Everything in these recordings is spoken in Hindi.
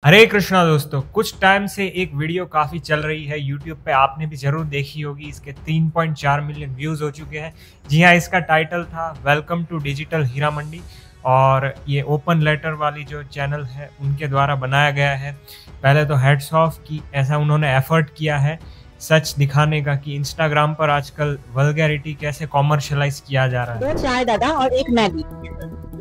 हरे कृष्णा दोस्तों, कुछ टाइम से एक वीडियो काफी चल रही है यूट्यूब पे, आपने भी जरूर देखी होगी। इसके 3.4 मिलियन व्यूज हो चुके हैं। जी हाँ, इसका टाइटल था welcome to digital Heera Mandi और ये ओपन लेटर वाली जो चैनल है उनके द्वारा बनाया गया है। पहले तो हेड्स ऑफ कि ऐसा उन्होंने एफर्ट किया है सच दिखाने का कि इंस्टाग्राम पर आजकल वल्गैरिटी कैसे कॉमर्शलाइज किया जा रहा है। 2 चाय दादा और एक मैगी।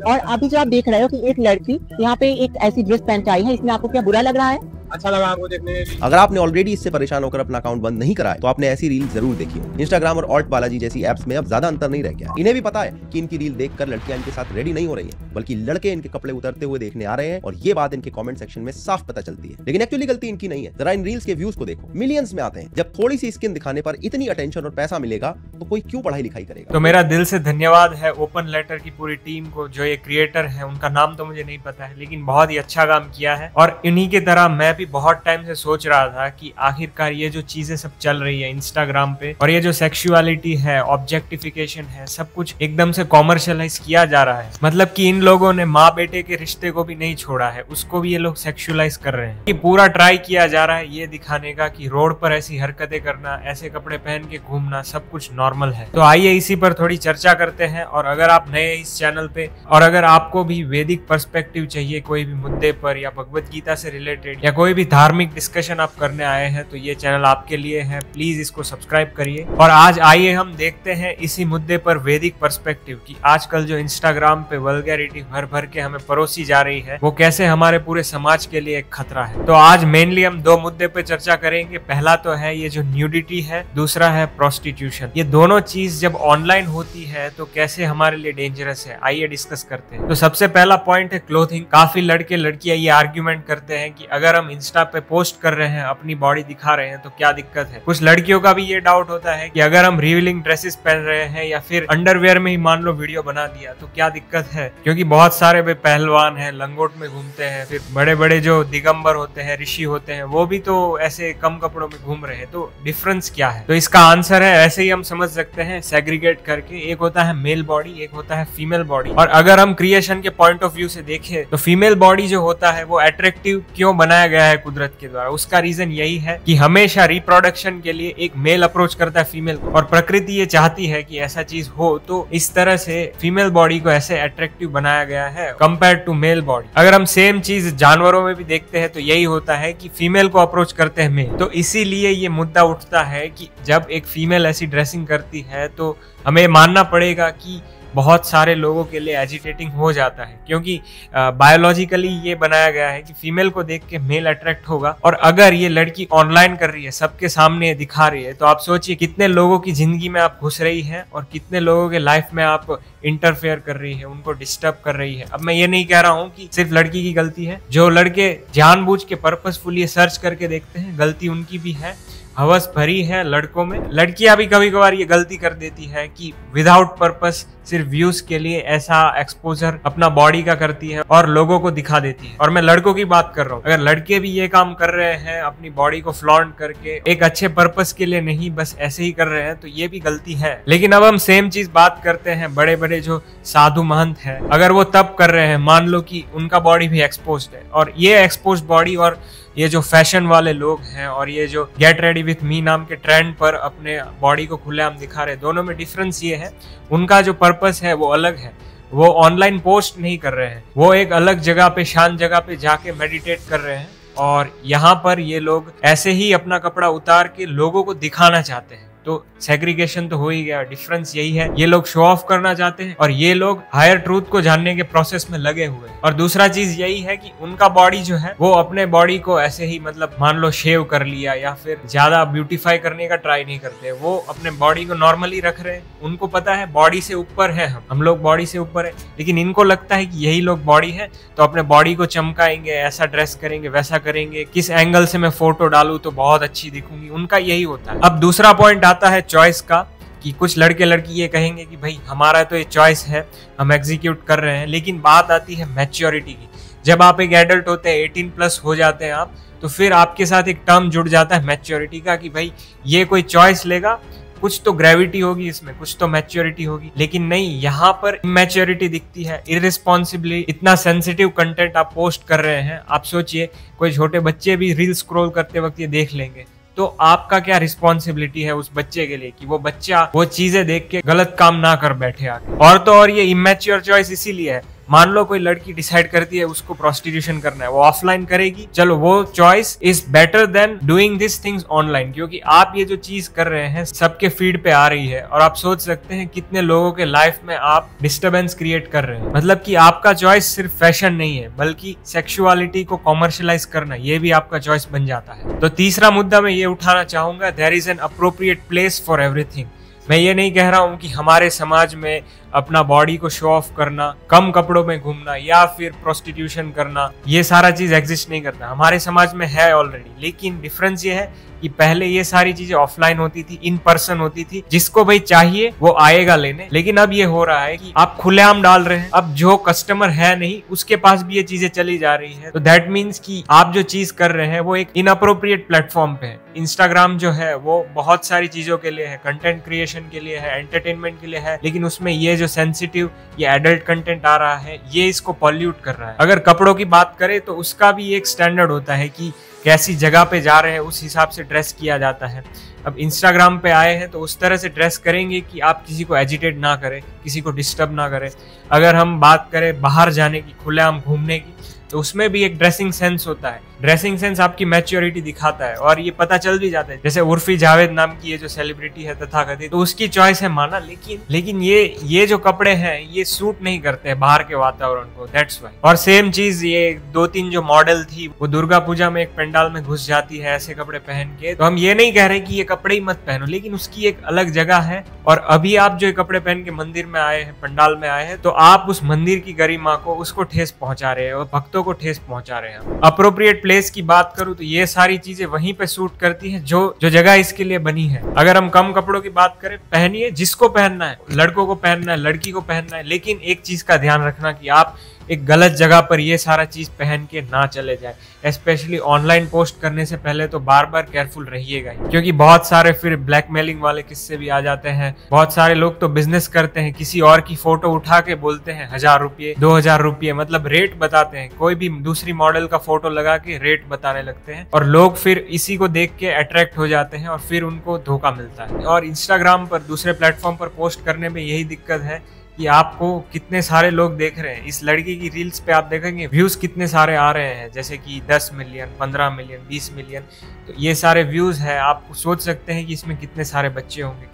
और अभी जो आप देख रहे हो कि एक लड़की यहाँ पे एक ऐसी ड्रेस पहन के आई है, इसमें आपको क्या बुरा लग रहा है? अच्छा लगा आपको देखने में? अगर आपने ऑलरेडी इससे परेशान होकर अपना अकाउंट बंद नहीं कराया तो आपने ऐसी रील जरूर देखी हो। इंस्टाग्राम और ऑल्ट बालाजी जैसी एप्स में अब ज्यादा अंतर नहीं रह गया। इन्हें भी पता है कि इनकी रील देखकर लड़कियां इनके साथ रेडी नहीं हो रही हैं, बल्कि लड़के इनके कपड़े उतरते हुए देखने आ रहे हैं, और ये बात इनके कमेंट सेक्शन में साफ पता चलती है। लेकिन एक्चुअली गलती इनकी नहीं है। जरा इन रील्स के व्यूज को देखो, मिलियंस में आते हैं। जब थोड़ी सी स्किन दिखाने पर इतनी अटेंशन और पैसा मिलेगा तो कोई क्यों पढ़ाई लिखाई करेगा। तो मेरा दिल से धन्यवाद है ओपन लेटर की पूरी टीम को। जो ये क्रिएटर है उनका नाम तो मुझे नहीं पता है, लेकिन बहुत ही अच्छा काम किया है। और इन्हीं की तरह मैं भी बहुत टाइम से सोच रहा था कि आखिरकार ये जो चीजें सब चल रही है इंस्टाग्राम पे, और ये जो सेक्सुअलिटी है, ऑब्जेक्टिफिकेशन है, सब कुछ एकदम से कॉमर्शियलाइज किया जा रहा है। मतलब कि इन लोगों ने माँ बेटे के रिश्ते को भी नहीं छोड़ा है, उसको भी ये लोग सेक्सुअलाइज कर रहे हैं। ये पूरा ट्राई किया जा रहा है ये दिखाने का कि रोड पर ऐसी हरकतें करना, ऐसे कपड़े पहन के घूमना सब कुछ नॉर्मल है। तो आइए इसी पर थोड़ी चर्चा करते हैं। और अगर आप नए इस चैनल पे और अगर आपको भी वैदिक पर्सपेक्टिव चाहिए कोई भी मुद्दे पर, या भगवत गीता से रिलेटेड, या कोई भी धार्मिक डिस्कशन आप करने आए हैं, तो ये चैनल आपके लिए है। प्लीज इसको सब्सक्राइब करिए। और आज आइए हम देखते हैं इसी मुद्दे पर वैदिक पर्सपेक्टिव कि आजकल जो इंस्टाग्राम पे वल्गैरिटी भर भर के हमें परोसी जा रही है वो कैसे हमारे पूरे समाज के लिए एक खतरा है। तो आज मेनली हम दो मुद्दे पे चर्चा करेंगे। पहला तो है ये जो न्यूडिटी है, दूसरा है प्रोस्टिट्यूशन। ये दोनों चीज जब ऑनलाइन होती है तो कैसे हमारे लिए डेंजरस है, आइए डिस्कस करते हैं। तो सबसे पहला पॉइंट है क्लोथिंग। काफी लड़के लड़कियां ये आर्ग्यूमेंट करते हैं कि अगर हम इंस्टा पे पोस्ट कर रहे हैं, अपनी बॉडी दिखा रहे हैं, तो क्या दिक्कत है। कुछ लड़कियों का भी ये डाउट होता है कि अगर हम रिवीलिंग ड्रेसेस पहन रहे हैं या फिर अंडरवेयर में ही मान लो वीडियो बना दिया तो क्या दिक्कत है, क्योंकि बहुत सारे वे पहलवान हैं, लंगोट में घूमते हैं, फिर बड़े बड़े जो दिगंबर होते हैं, ऋषि होते हैं, वो भी तो ऐसे कम कपड़ों में घूम रहे हैं। तो डिफरेंस क्या है? तो इसका आंसर है, ऐसे ही हम समझ सकते हैं सेग्रीगेट करके। एक होता है मेल बॉडी, एक होता है फीमेल बॉडी। और अगर हम क्रिएशन के पॉइंट ऑफ व्यू से देखें तो फीमेल बॉडी जो होता है वो अट्रैक्टिव क्यों बनाया गया है कुदरत के द्वारा, उसका रीजन यही है कि हमेशा रिप्रोडक्शन के लिए एक मेल अप्रोच करता है फीमेल को, और प्रकृति ये चाहती है कि ऐसा चीज हो। तो इस तरह से फीमेल बॉडी को ऐसे अट्रैक्टिव बनाया गया है कंपेयर टू मेल बॉडी। अगर हम सेम चीज जानवरों में भी देखते हैं तो यही होता है कि फीमेल को अप्रोच करते हैं मेल। तो इसीलिए ये मुद्दा उठता है कि जब एक फीमेल ऐसी ड्रेसिंग करती है तो हमें मानना पड़ेगा कि बहुत सारे लोगों के लिए एजिटेटिंग हो जाता है, क्योंकि बायोलॉजिकली ये बनाया गया है कि फीमेल को देख के मेल अट्रैक्ट होगा। और अगर ये लड़की ऑनलाइन कर रही है, सबके सामने दिखा रही है, तो आप सोचिए कितने लोगों की जिंदगी में आप घुस रही है और कितने लोगों के लाइफ में आप इंटरफेयर कर रही है, उनको डिस्टर्ब कर रही है। अब मैं ये नहीं कह रहा हूँ कि सिर्फ लड़की की गलती है। जो लड़के जानबूझ के पर्पसफुली सर्च करके देखते हैं, गलती उनकी भी है। हवस भरी है लड़कों में। लड़कियां भी कभी कभार ये गलती कर देती है कि विदाउट पर्पस सिर्फ व्यूज के लिए ऐसा एक्सपोजर अपना बॉडी का करती है और लोगों को दिखा देती है। और मैं लड़कों की बात कर रहा हूँ। अगर लड़के भी ये काम कर रहे हैं अपनी बॉडी को फ्लॉन्ट करके, एक अच्छे पर्पस के लिए नहीं, बस ऐसे ही कर रहे हैं, तो ये भी गलती है। लेकिन अब हम सेम चीज बात करते हैं बड़े बड़े जो साधु महंत है, अगर वो तब कर रहे हैं, मान लो कि उनका बॉडी भी एक्सपोज्ड है, और ये एक्सपोज्ड बॉडी और ये जो फैशन वाले लोग हैं और ये जो गेट रेडी विथ मी नाम के ट्रेंड पर अपने बॉडी को खुलेआम दिखा रहे हैं, दोनों में डिफरेंस ये है, उनका जो पर्पस है वो अलग है। वो ऑनलाइन पोस्ट नहीं कर रहे हैं, वो एक अलग जगह पे, शांत जगह पे जाके मेडिटेट कर रहे हैं। और यहाँ पर ये लोग ऐसे ही अपना कपड़ा उतार के लोगों को दिखाना चाहते हैं। तो सेग्रीगेशन तो हो ही गया। डिफरेंस यही है, ये लोग शो ऑफ करना चाहते हैं और ये लोग हायर ट्रूथ को जानने के प्रोसेस में लगे हुए हैं। और दूसरा चीज यही है कि उनका बॉडी जो है वो अपने बॉडी को ऐसे ही, मतलब मान लो शेव कर लिया या फिर ज्यादा ब्यूटीफाई करने का ट्राई नहीं करते, वो अपने बॉडी को नॉर्मली रख रहे हैं। उनको पता है बॉडी से ऊपर है, हम लोग बॉडी से ऊपर है, लेकिन इनको लगता है कि यही लोग बॉडी है, तो अपने बॉडी को चमकाएंगे, ऐसा ड्रेस करेंगे, वैसा करेंगे, किस एंगल से मैं फोटो डालूं तो बहुत अच्छी दिखूंगी, उनका यही होता है। अब दूसरा पॉइंट आता है चॉइस का, कि कुछ लड़के लड़की ये कहेंगे कि भाई हमारा तो ये चॉइस है, हम एग्जीक्यूट कर रहे हैं। लेकिन बात आती है मैच्योरिटी की। जब आप एक एडल्ट होते हैं, 18+ हो जाते हैं आप, तो फिर आपके साथ एक टर्म जुड़ जाता है मैच्योरिटी का, कि भाई ये कोई चॉइस लेगा कुछ तो ग्रेविटी होगी इसमें, कुछ तो मैच्योरिटी होगी, लेकिन नहीं, यहाँ पर इमैच्योरिटी दिखती है। इररिस्पॉन्सिबली इतना सेंसिटिव कंटेंट आप पोस्ट कर रहे हैं। आप सोचिए कोई छोटे बच्चे भी रील स्क्रॉल करते वक्त ये देख लेंगे, तो आपका क्या रिस्पॉन्सिबिलिटी है उस बच्चे के लिए कि वो बच्चा वो चीजें देख के गलत काम ना कर बैठे आगे। और तो और ये इमैच्योर चॉइस इसीलिए है। मान लो कोई लड़की डिसाइड करती है उसको प्रोस्टिट्यूशन करना है, वो ऑफलाइन करेगी, चलो वो choice is better than doing this things online, क्योंकि आप ये जो चीज कर रहे हैं सबके फीड पे आ रही है। और आप सोच सकते हैं कितने लोगों के लाइफ में आप डिस्टर्बेंस क्रिएट कर रहे हैं। मतलब कि आपका चॉइस सिर्फ फैशन नहीं है, बल्कि सेक्सुअलिटी को कॉमर्शियलाइज करना ये भी आपका चॉइस बन जाता है। तो तीसरा मुद्दा मैं ये उठाना चाहूंगा, there is an appropriate place for everything. मैं ये नहीं कह रहा हूं कि हमारे समाज में अपना बॉडी को शो ऑफ करना, कम कपड़ों में घूमना या फिर प्रोस्टिट्यूशन करना, ये सारा चीज एग्जिस्ट नहीं करता। हमारे समाज में है ऑलरेडी, लेकिन डिफरेंस ये है कि पहले ये सारी चीजें ऑफलाइन होती थी, इन पर्सन होती थी, जिसको भाई चाहिए वो आएगा लेने। लेकिन अब ये हो रहा है कि आप खुलेआम डाल रहे हैं, अब जो कस्टमर है नहीं उसके पास भी ये चीजें चली जा रही है। तो दैट मीन्स कि आप जो चीज कर रहे हैं वो एक इनअप्रोप्रिएट प्लेटफॉर्म पे है। इंस्टाग्राम जो है वो बहुत सारी चीजों के लिए है, कंटेंट क्रिएशन के लिए है, एंटरटेनमेंट के लिए है, लेकिन उसमें ये जो सेंसिटिव ये एडल्ट कंटेंट आ रहा है ये इसको पॉल्यूट कर रहा है। अगर कपड़ों की बात करें तो उसका भी एक स्टैंडर्ड होता है कि कैसी जगह पे जा रहे हैं उस हिसाब से ड्रेस किया जाता है। अब इंस्टाग्राम पे आए हैं तो उस तरह से ड्रेस करेंगे कि आप किसी को एजिटेट ना करें, किसी को डिस्टर्ब ना करें। अगर हम बात करें बाहर जाने की, खुलेआम घूमने की, तो उसमें भी एक ड्रेसिंग सेंस होता है। ड्रेसिंग सेंस आपकी मैच्योरिटी दिखाता है और ये पता चल भी जाता है। जैसे उर्फी जावेद नाम की ये जो सेलिब्रिटी है तथाकथित, तो उसकी चॉइस है माना, लेकिन ये जो कपड़े हैं ये सूट नहीं करते हैं बाहर के वातावरण को, दैट्स व्हाई। और सेम चीज ये 2-3 जो मॉडल थी वो दुर्गा पूजा में एक पंडाल में घुस जाती है ऐसे कपड़े पहन के। तो हम ये नहीं कह रहे कि ये कपड़े ही मत पहनो, लेकिन उसकी एक अलग जगह है। और अभी आप जो कपड़े पहन के मंदिर में आए हैं, पंडाल में आए हैं, तो आप उस मंदिर की गरिमा को, उसको ठेस पहुंचा रहे हैं और भक्तों को ठेस पहुंचा रहे हैं। अप्रोप्रिएट प्लेस की बात करूं तो ये सारी चीजें वहीं पे सूट करती है जो जगह इसके लिए बनी है। अगर हम कम कपड़ों की बात करें, पहनिए, जिसको पहनना है, लड़कों को पहनना है, लड़की को पहनना है, लेकिन एक चीज का ध्यान रखना कि आप एक गलत जगह पर ये सारा चीज पहन के ना चले जाए। स्पेशली ऑनलाइन पोस्ट करने से पहले तो बार बार केयरफुल रहिएगा, क्योंकि बहुत सारे फिर ब्लैकमेलिंग वाले किस्से भी आ जाते हैं। बहुत सारे लोग तो बिजनेस करते हैं, किसी और की फोटो उठा के बोलते हैं 1000 रुपये 2000 रुपये, मतलब रेट बताते हैं। कोई भी दूसरी मॉडल का फोटो लगा के रेट बताने लगते हैं और लोग फिर इसी को देख के अट्रैक्ट हो जाते हैं और फिर उनको धोखा मिलता है। और इंस्टाग्राम पर, दूसरे प्लेटफॉर्म पर पोस्ट करने में यही दिक्कत है कि आपको कितने सारे लोग देख रहे हैं। इस लड़की की रील्स पे आप देखेंगे व्यूज कितने सारे आ रहे हैं, जैसे कि 10 मिलियन, 15 मिलियन, 20 मिलियन। तो ये सारे व्यूज है, आप सोच सकते हैं कि इसमें कितने सारे बच्चे होंगे,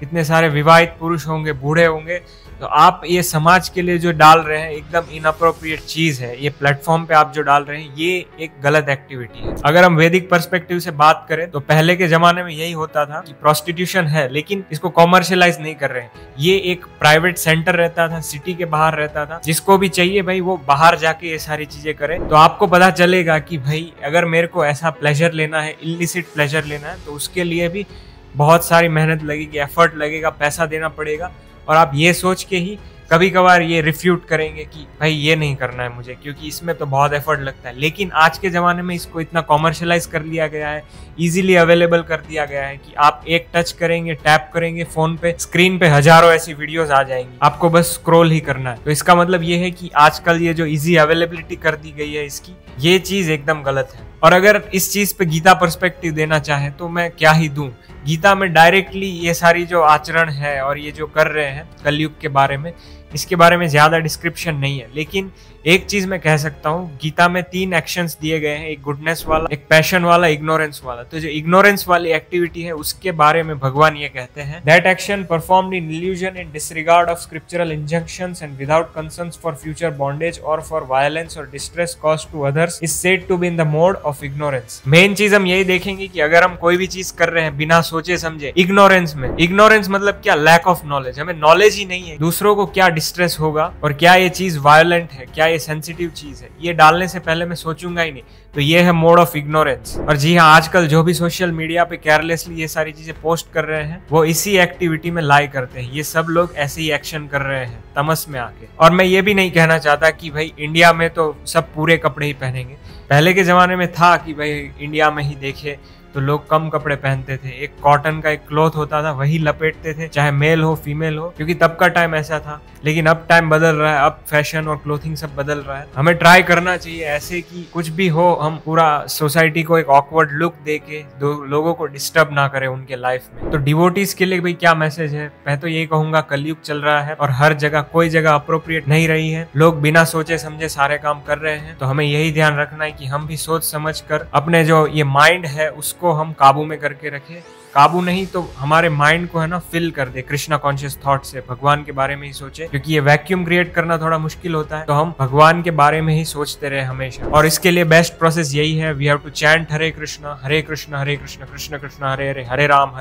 कितने सारे विवाहित पुरुष होंगे, बूढ़े होंगे। तो आप ये समाज के लिए जो डाल रहे हैं एकदम इनअप्रोप्रिएट चीज है। ये प्लेटफॉर्म पे आप जो डाल रहे हैं ये एक गलत एक्टिविटी है। अगर हम वैदिक पर्सपेक्टिव से बात करें तो पहले के जमाने में यही होता था कि प्रोस्टिट्यूशन है, लेकिन इसको कॉमर्शियलाइज नहीं कर रहे हैं। ये एक प्राइवेट सेंटर रहता था, सिटी के बाहर रहता था। जिसको भी चाहिए भाई वो बाहर जाके ये सारी चीजें करे। तो आपको पता चलेगा कि भाई अगर मेरे को ऐसा प्लेजर लेना है, इलिसिट प्लेजर लेना है, तो उसके लिए भी बहुत सारी मेहनत लगेगी, एफर्ट लगेगा, पैसा देना पड़ेगा। और आप ये सोच के ही कभी कभार ये रिफ्यूट करेंगे कि भाई ये नहीं करना है मुझे, क्योंकि इसमें तो बहुत एफर्ट लगता है। लेकिन आज के ज़माने में इसको इतना कॉमर्शियलाइज कर लिया गया है, इजीली अवेलेबल कर दिया गया है कि आप एक टच करेंगे, टैप करेंगे फोन पे, स्क्रीन पे हजारों ऐसी वीडियोस आ जाएंगी, आपको बस स्क्रॉल ही करना है। तो इसका मतलब ये है कि आजकल ये जो इजी अवेलेबिलिटी कर दी गई है इसकी, ये चीज़ एकदम गलत है। और अगर इस चीज़ पे गीता पर्सपेक्टिव देना चाहे तो मैं क्या ही दूं। गीता में डायरेक्टली ये सारी जो आचरण है और ये जो कर रहे हैं कलयुग के बारे में, इसके बारे में ज्यादा डिस्क्रिप्शन नहीं है। लेकिन एक चीज मैं कह सकता हूँ, गीता में 3 एक्शंस दिए गए हैं, एक गुडनेस वाला, एक पैशन वाला, इग्नोरेंस वाला। तो जो इग्नोरेंस वाली एक्टिविटी है उसके बारे में भगवान ये कहते हैं, that action performed in illusion in disregard of scriptural injunctions and without concerns for future bondage और फॉर वायलेंस और distress caused to others is said to be in the mode of ignorance. Main चीज हम यही देखेंगे कि अगर हम कोई भी चीज कर रहे हैं बिना सोचे समझे, इग्नोरेंस में, इग्नोरेंस मतलब क्या, लैक ऑफ नॉलेज, हमें नॉलेज ही नहीं है दूसरों को क्या डिस्ट्रेस होगा और क्या ये चीज वायलेंट है, क्या ये सेंसिटिव चीज है, ये डालने से पहले मैं सोचूंगा ही नहीं। तो ये है मोड ऑफ इग्नोरेंस। और जी हाँ, आजकल जो भी सोशल मीडिया पे केयरलेसली ये सारी चीजें पोस्ट कर रहे हैं वो इसी एक्टिविटी में लाई करते हैं। ये सब लोग ऐसे ही एक्शन कर रहे हैं तमस में आके। और मैं ये भी नहीं कहना चाहता कि भाई इंडिया में तो सब पूरे कपड़े ही पहनेंगे। पहले के जमाने में था कि भाई इंडिया में ही देखे तो लोग कम कपड़े पहनते थे, एक कॉटन का एक क्लॉथ होता था वही लपेटते थे, चाहे मेल हो फीमेल हो, क्योंकि तब का टाइम ऐसा था। लेकिन अब टाइम बदल रहा है, अब फैशन और क्लोथिंग सब बदल रहा है। हमें ट्राई करना चाहिए ऐसे कि कुछ भी हो हम पूरा सोसाइटी को एक ऑकवर्ड लुक देके लोगों को डिस्टर्ब ना करें उनके लाइफ में। तो डिवोटीज के लिए भाई क्या मैसेज है? मैं तो ये कहूंगा कलयुग चल रहा है और हर जगह कोई जगह अप्रोप्रिएट नहीं रही है, लोग बिना सोचे समझे सारे काम कर रहे हैं। तो हमें यही ध्यान रखना है कि हम भी सोच समझ कर अपने जो ये माइंड है उसको हम काबू में करके रखें। काबू नहीं तो हमारे माइंड को है ना फिल कर दे कृष्णा कॉन्शियस थॉट से, भगवान के बारे में ही सोचे, क्योंकि ये वैक्यूम क्रिएट करना थोड़ा मुश्किल होता है। तो हम भगवान के बारे में ही सोचते रहे हमेशा, और इसके लिए बेस्ट प्रोसेस यही है, वी हैव टू चैंट हरे कृष्णा कृष्ण कृष्ण कृष्ण हरे हरे, हरे राम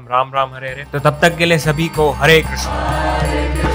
राम राम हरे हरे। तो तब तक के लिए सभी को हरे कृष्ण।